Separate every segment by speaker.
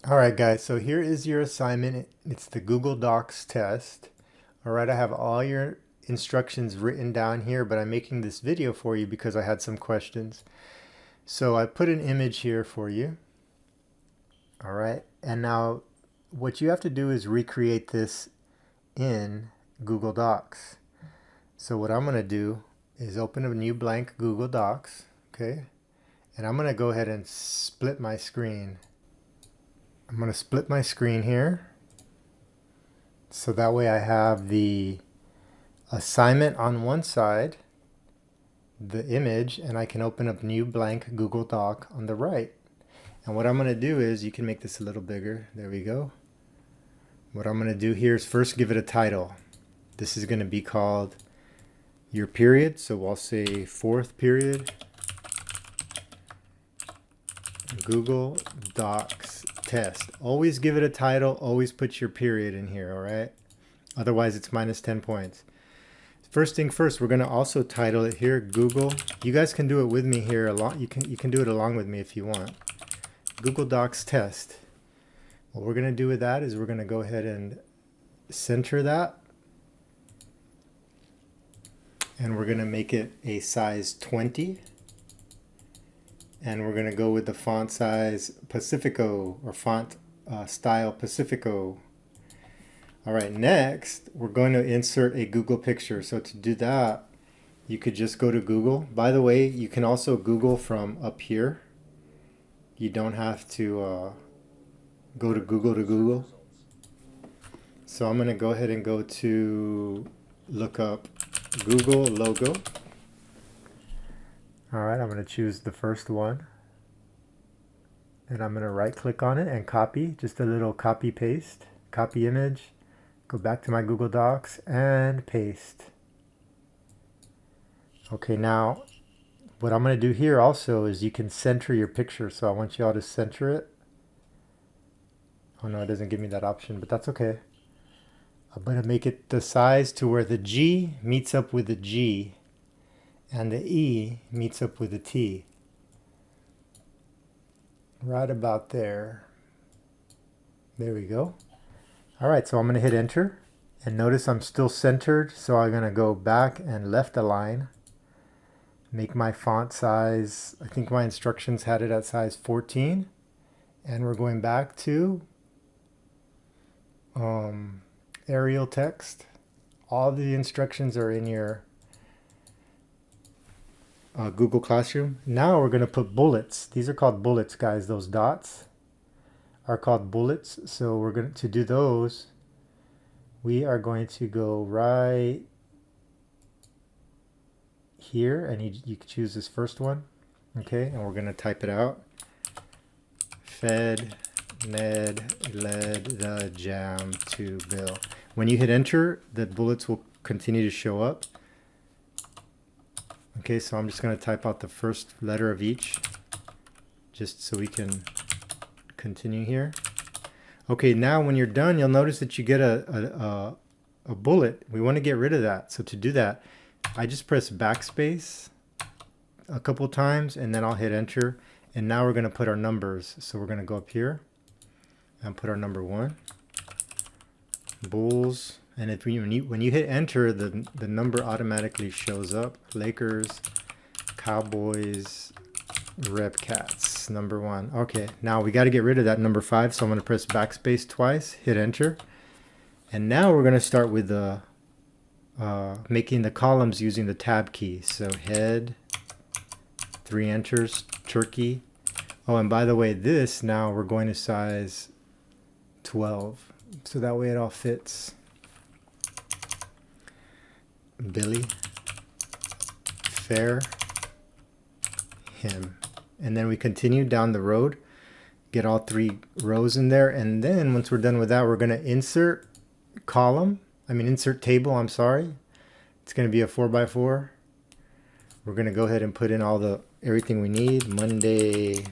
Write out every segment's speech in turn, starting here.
Speaker 1: All right, guys, so here is your assignment. It's the Google Docs test. All right, I have all your instructions written down here, but I'm making this video for you because I had some questions. So I put an image here for you. All right, and now what you have to do is recreate this in Google Docs. So what I'm going to do is open a new blank Google Docs, okay? And I'm going to go ahead and split my screen. I'm going to split my screen here. So that way I have the assignment on one side, the image, and I can open up new blank Google Doc on the right. And what I'm going to do is, you can make this a little bigger. There we go. What I'm going to do here is first give it a title. This is going to be called your period. So I'll say fourth period, Google Docs test. Always give it a title. Always put your period in here, all right? Otherwise, it's minus 10 points. First thing first, we're going to also title it here Google. You guys can do it with me here a lot. You can do it along with me if you want. Google Docs test. What we're going to do with that is we're going to go ahead and center that. And we're going to make it a size 20. And we're going to go with the font size Pacifico, or font style Pacifico. All right, next, we're going to insert a Google picture. So to do that, you could just go to Google. By the way, you can also Google from up here. You don't have to go to Google. So I'm going to go ahead and go to look up Google logo. All right, I'm going to choose the first one. And I'm going to right click on it and copy, just a little copy paste, copy image. Go back to my Google Docs and paste. Okay, now what I'm going to do here also is you can center your picture. So I want you all to center it. Oh no, it doesn't give me that option, but that's okay. I'm going to make it the size to where the G meets up with the G and the E meets up with the T. Right about there. There we go. All right, so I'm going to hit enter. And notice I'm still centered, so I'm going to go back and left align. Make my font size, I think my instructions had it at size 14. And we're going back to Arial text. All the instructions are in your Google Classroom. Now we're going to put bullets. These are called bullets, guys. Those dots are called bullets. So we're going to do those. We are going to go right here, and you can choose this first one. Okay, and we're going to type it out. Fed, Ned, led the jam to Bill. When you hit enter, the bullets will continue to show up. Okay, so I'm just going to type out the first letter of each, just so we can continue here. Okay, now when you're done, you'll notice that you get a bullet. We want to get rid of that. So to do that, I just press backspace a couple times, and then I'll hit enter. And now we're going to put our numbers. So we're going to go up here and put our number 1. Bulls. And if when you hit enter, the number automatically shows up. Lakers, Cowboys, Rebcats, number 1. Okay, now we got to get rid of that number 5, so I'm going to press backspace twice, hit enter. And now we're going to start with the making the columns using the tab key. So head, 3 enters, turkey. Oh, and by the way, this now we're going to size 12, so that way it all fits. Billy, fair, him. And then we continue down the road, get all 3 rows in there. And then once we're done with that, we're going to insert table, I'm sorry. It's going to be a 4x4. We're going to go ahead and put in everything we need. Monday,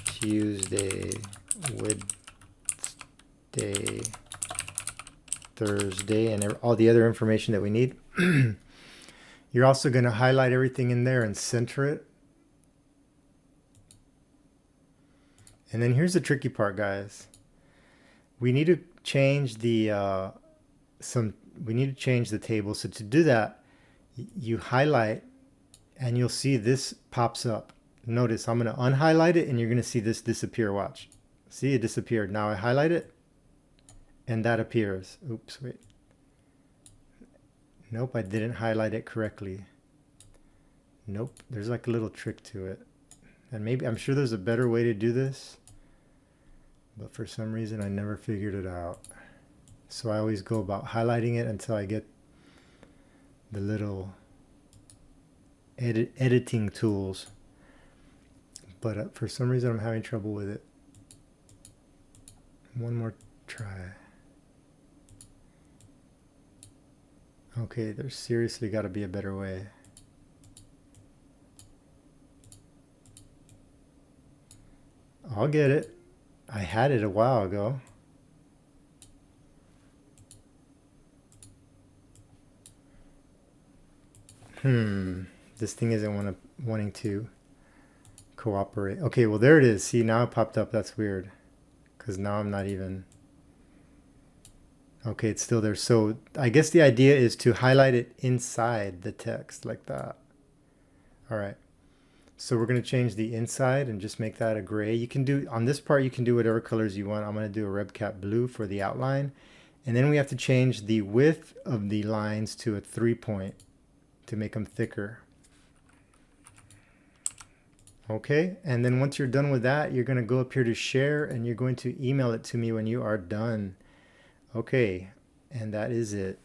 Speaker 1: Tuesday, Wednesday, Thursday, and all the other information that we need. You're also going to highlight everything in there and center it. And then here's the tricky part, guys. we need to change the we need to change the table. So to do that, you highlight and you'll see this pops up. Notice I'm going to unhighlight it and you're going to see this disappear. Watch. See, it disappeared. Now I highlight it and that appears. Oops, wait. Nope, I didn't highlight it correctly. Nope, there's like a little trick to it. And maybe, I'm sure there's a better way to do this, but for some reason I never figured it out. So I always go about highlighting it until I get the little editing tools. But for some reason I'm having trouble with it. One more try. Okay, there's seriously got to be a better way. I'll get it. I had it a while ago. This thing isn't wanting to cooperate. Okay, well there it is. See, now it popped up. That's weird. Because now I'm not even... Okay, it's still there. So I guess the idea is to highlight it inside the text like that. All right. So we're going to change the inside and just make that a gray. You can do, on this part, you can do whatever colors you want. I'm going to do a RebCap blue for the outline. And then we have to change the width of the lines to a 3-point to make them thicker. Okay, and then once you're done with that, you're going to go up here to share and you're going to email it to me when you are done. Okay, and that is it.